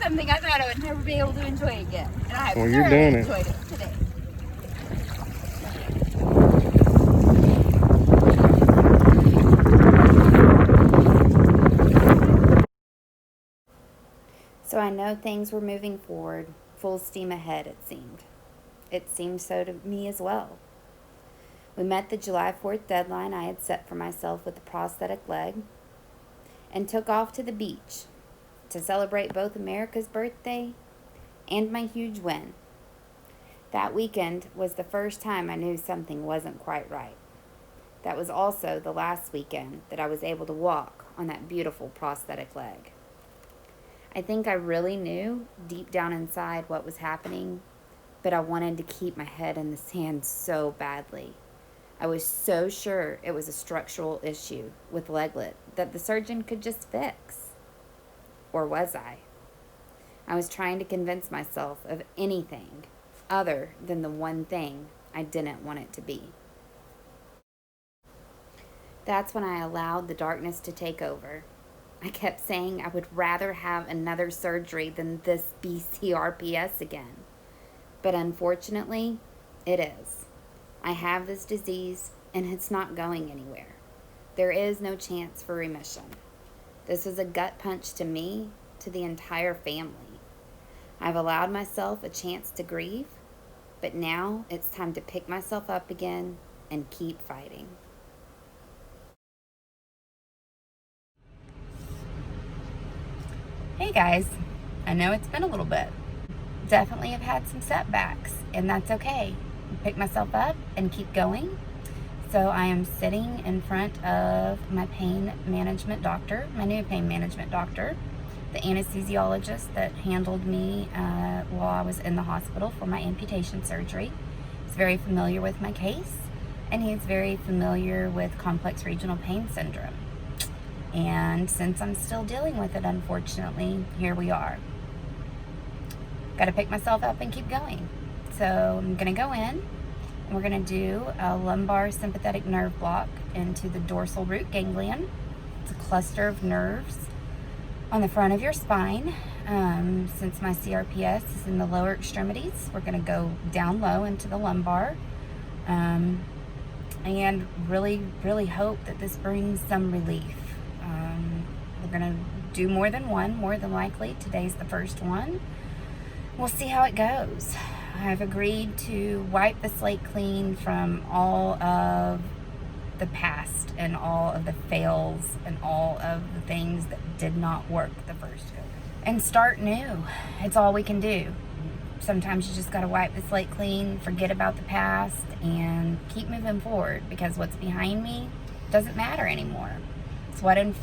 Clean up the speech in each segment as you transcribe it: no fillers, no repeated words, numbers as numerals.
something I thought I would never be able to enjoy again. And I have You're doing it. enjoyed it today. So I know things were moving forward, full steam ahead, it seemed. It seemed so to me as well. We met the July 4th deadline I had set for myself with the prosthetic leg and took off to the beach to celebrate both America's birthday and my huge win. That weekend was the first time I knew something wasn't quite right. That was also the last weekend that I was able to walk on that beautiful prosthetic leg. I think I really knew deep down inside what was happening, but I wanted to keep my head in the sand so badly. I was so sure it was a structural issue with leglet that the surgeon could just fix. Or was I? I was trying to convince myself of anything other than the one thing I didn't want it to be. That's when I allowed the darkness to take over. I kept saying I would rather have another surgery than this BCRPS again. But unfortunately, it is. I have this disease and it's not going anywhere. There is no chance for remission. This was a gut punch to me, to the entire family. I've allowed myself a chance to grieve, but now it's time to pick myself up again and keep fighting. Hey guys, I know it's been a little bit. Definitely have had some setbacks, and that's okay. Pick myself up and keep going. So I am sitting in front of my pain management doctor, my new pain management doctor, the anesthesiologist that handled me while I was in the hospital for my amputation surgery. He's very familiar with my case, and he's very familiar with complex regional pain syndrome. And since I'm still dealing with it, unfortunately, here we are. Got to pick myself up and keep going. So I'm going to go in, and we're going to do a lumbar sympathetic nerve block into the dorsal root ganglion. It's a cluster of nerves on the front of your spine. Since my CRPS is in the lower extremities, we're going to go down low into the lumbar. And really, really hope that this brings some relief. We're going to do more than one, more than likely. Today's the first one. We'll see how it goes. I've agreed to wipe the slate clean from all of the past and all of the fails and all of the things that did not work the first go. And start new. It's all we can do. Sometimes you just got to wipe the slate clean, forget about the past, and keep moving forward, because what's behind me doesn't matter anymore. It's what in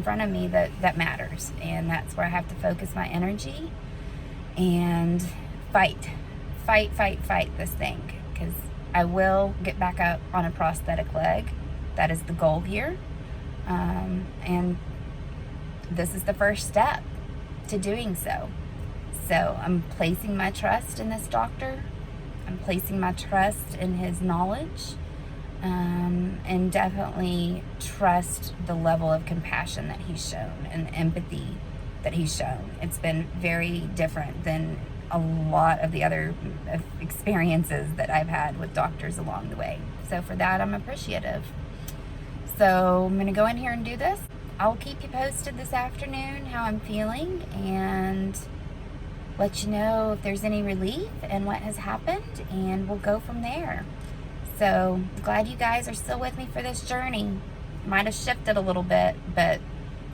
front of me that matters, and that's where I have to focus my energy and fight this thing, because I will get back up on a prosthetic leg. That is the goal here, and this is the first step to doing so. So I'm placing my trust in this doctor. I'm placing my trust in his knowledge, and definitely trust the level of compassion that he's shown and empathy that he's shown. It's been very different than a lot of the other experiences that I've had with doctors along the way. So for that, I'm appreciative. So I'm going to go in here and do this. I'll keep you posted this afternoon how I'm feeling, and let you know if there's any relief and what has happened, and we'll go from there. So glad you guys are still with me for this journey. Might have shifted a little bit, but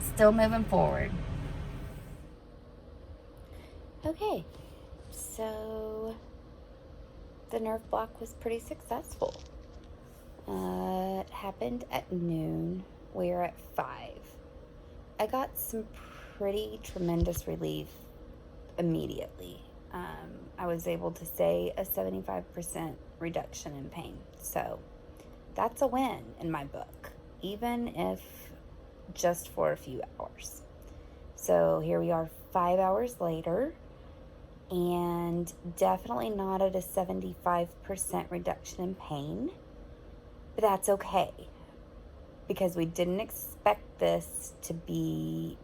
still moving forward. Okay, so the nerve block was pretty successful. It happened at noon. We're at 5. I got some pretty tremendous relief immediately. I was able to say a 75% reduction in pain. So that's a win in my book, even if just for a few hours. So here we are 5 hours later, and definitely not at a 75% reduction in pain, but that's okay, because we didn't expect this to be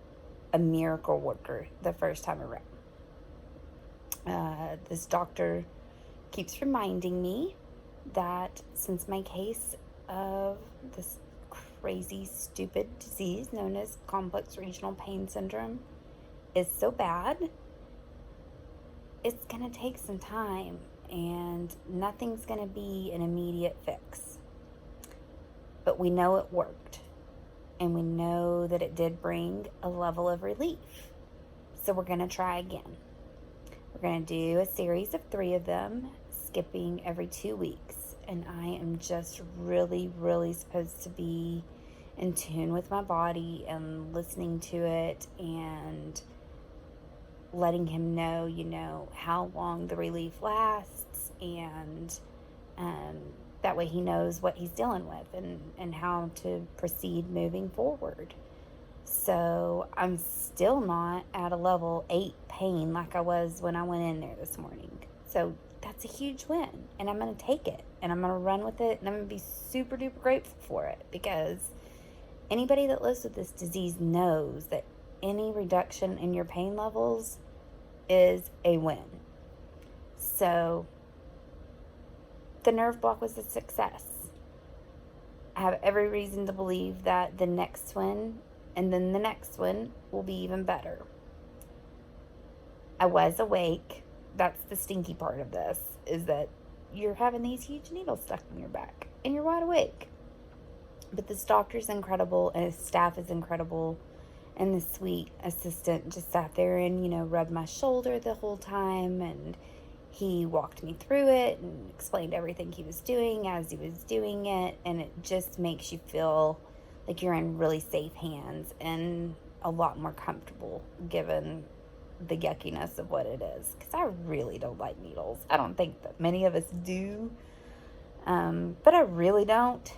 a miracle worker the first time around. This doctor keeps reminding me that since my case of this crazy, stupid disease known as complex regional pain syndrome is so bad, it's going to take some time and nothing's going to be an immediate fix. But we know it worked, and we know that it did bring a level of relief. So we're going to try again. We're going to do a series of 3 of them, skipping every 2 weeks. And I am just really, really supposed to be in tune with my body and listening to it and letting him know, how long the relief lasts, and that way he knows what he's dealing with and how to proceed moving forward. So I'm still not at a level 8 pain like I was when I went in there this morning. So that's a huge win, and I'm going to take it, and I'm going to run with it, and I'm going to be super duper grateful for it, because anybody that lives with this disease knows that any reduction in your pain levels is a win. So the nerve block was a success. I have every reason to believe that the next one and then the next one will be even better. I was awake. That's the stinky part of this, is that you're having these huge needles stuck in your back and you're wide awake. But this doctor's incredible, and his staff is incredible, and the sweet assistant just sat there and, rubbed my shoulder the whole time, and he walked me through it and explained everything he was doing as he was doing it, and it just makes you feel like you're in really safe hands and a lot more comfortable given the yuckiness of what it is, because I really don't like needles. I don't think that many of us do, but I really don't,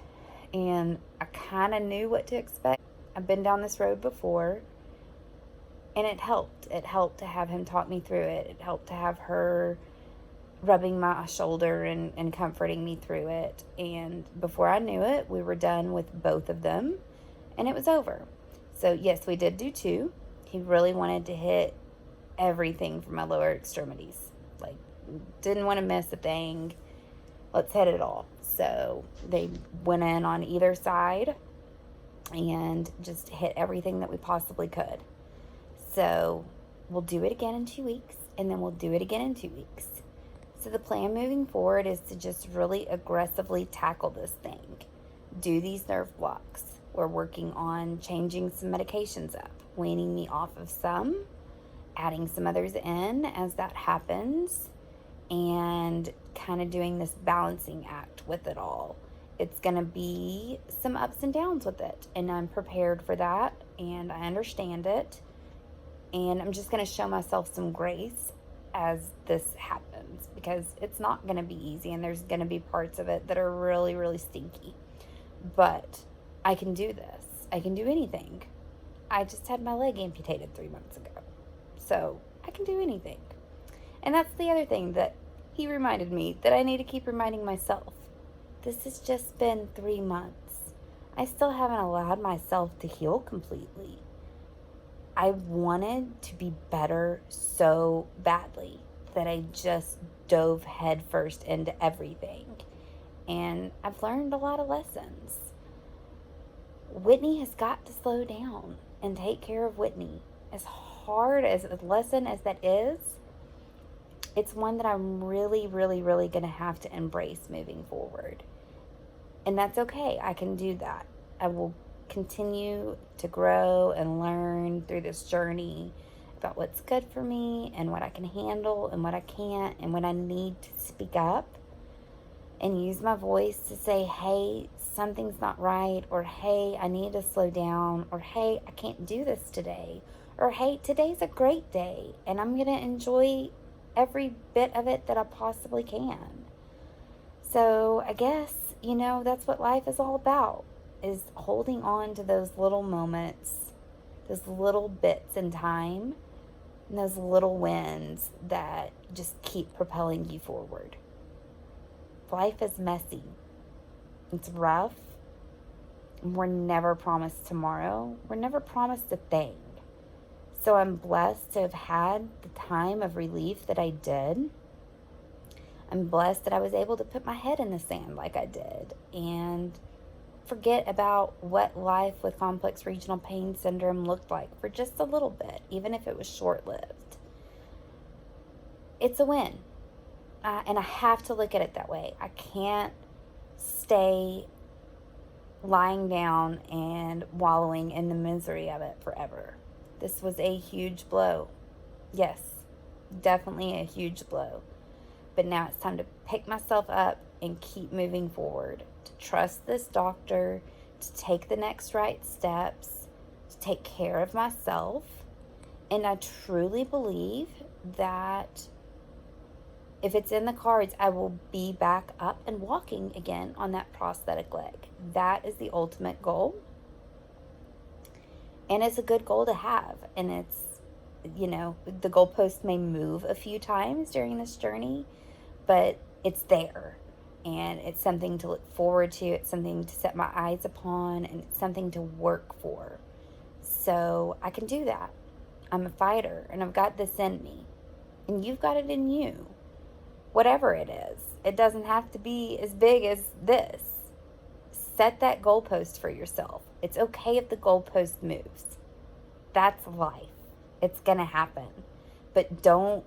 and I kind of knew what to expect. I've been down this road before, and it helped. It helped to have him talk me through it. It helped to have her rubbing my shoulder and comforting me through it. And before I knew it, we were done with both of them, and it was over. So yes, we did do 2. He really wanted to hit everything from my lower extremities. Like, didn't want to miss a thing. Let's hit it all. So they went in on either side and just hit everything that we possibly could. So we'll do it again in 2 weeks, and then we'll do it again in 2 weeks. So the plan moving forward is to just really aggressively tackle this thing. Do these nerve blocks. We're working on changing some medications up, weaning me off of some, adding some others in as that happens, and kind of doing this balancing act with it all. It's going to be some ups and downs with it, and I'm prepared for that, and I understand it, and I'm just going to show myself some grace as this happens, because it's not going to be easy, and there's going to be parts of it that are really, really stinky. But I can do this. I can do anything. I just had my leg amputated 3 months ago, so I can do anything. And that's the other thing that he reminded me that I need to keep reminding myself. This has just been 3 months. I still haven't allowed myself to heal completely. I wanted to be better so badly that I just dove headfirst into everything. And I've learned a lot of lessons. Whitney has got to slow down and take care of Whitney. As hard as a lesson as that is, it's one that I'm really, really, really going to have to embrace moving forward. And that's okay. I can do that. I will continue to grow and learn through this journey about what's good for me and what I can handle and what I can't, and when I need to speak up and use my voice to say, hey, something's not right, or hey, I need to slow down, or hey, I can't do this today, or hey, today's a great day and I'm going to enjoy every bit of it that I possibly can. So I guess, that's what life is all about, is holding on to those little moments, those little bits in time, and those little wins that just keep propelling you forward. Life is messy. It's rough. We're never promised tomorrow. We're never promised a thing. So I'm blessed to have had the time of relief that I did. I'm blessed that I was able to put my head in the sand like I did and forget about what life with complex regional pain syndrome looked like for just a little bit, even if it was short-lived. It's a win. And I have to look at it that way. I can't stay lying down and wallowing in the misery of it forever. This was a huge blow. Yes, definitely a huge blow. But now it's time to pick myself up and keep moving forward, to trust this doctor, to take the next right steps, to take care of myself. And I truly believe that if it's in the cards, I will be back up and walking again on that prosthetic leg. That is the ultimate goal. And it's a good goal to have. And it's, the goalpost may move a few times during this journey, but it's there. And it's something to look forward to. It's something to set my eyes upon. And it's something to work for. So I can do that. I'm a fighter. And I've got this in me. And you've got it in you. Whatever it is. It doesn't have to be as big as this. Set that goalpost for yourself. It's okay if the goalpost moves. That's life. It's going to happen. But don't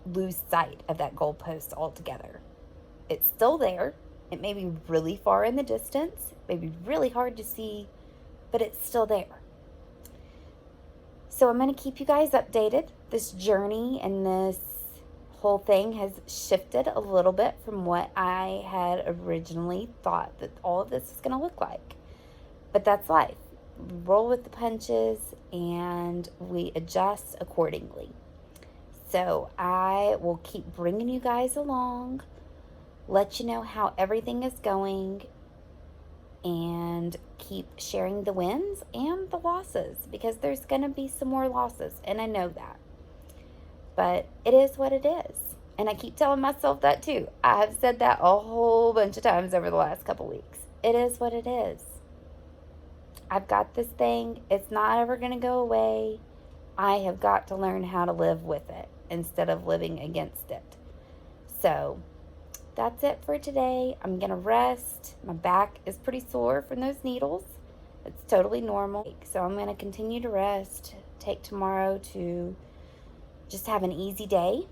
lose sight of that goalpost altogether. It's still there. It may be really far in the distance. It may be really hard to see, but it's still there. So I'm going to keep you guys updated. This journey and this whole thing has shifted a little bit from what I had originally thought that all of this is going to look like. But that's life. We roll with the punches and we adjust accordingly. So I will keep bringing you guys along, let you know how everything is going, and keep sharing the wins and the losses, because there's going to be some more losses, and I know that. But it is what it is. And I keep telling myself that too. I have said that a whole bunch of times over the last couple weeks. It is what it is. I've got this thing. It's not ever going to go away. I have got to learn how to live with it instead of living against it. So that's it for today. I'm going to rest. My back is pretty sore from those needles. It's totally normal. So I'm going to continue to rest. Take tomorrow to just have an easy day,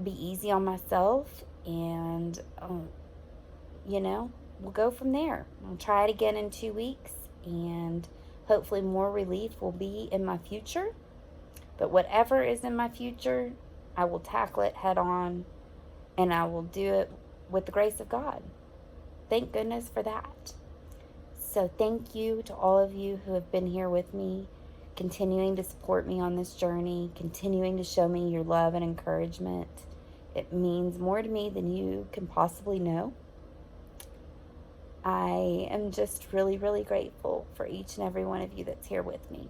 be easy on myself, and, we'll go from there. I'll try it again in 2 weeks, and hopefully more relief will be in my future. But whatever is in my future, I will tackle it head on, and I will do it with the grace of God. Thank goodness for that. So thank you to all of you who have been here with me, continuing to support me on this journey, continuing to show me your love and encouragement. It means more to me than you can possibly know. I am just really, really grateful for each and every one of you that's here with me.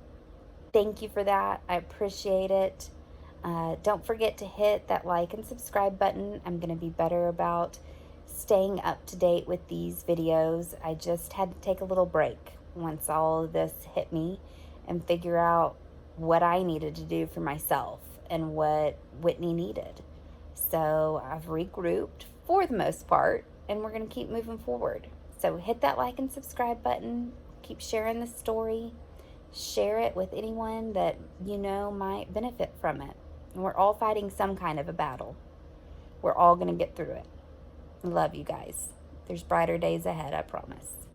Thank you for that. I appreciate it. Don't forget to hit that like and subscribe button. I'm going to be better about staying up to date with these videos. I just had to take a little break once all of this hit me, and figure out what I needed to do for myself and what Whitney needed. So I've regrouped for the most part, and we're going to keep moving forward. So hit that like and subscribe button. Keep sharing the story. Share it with anyone that you know might benefit from it. And we're all fighting some kind of a battle. We're all going to get through it. I love you guys. There's brighter days ahead, I promise.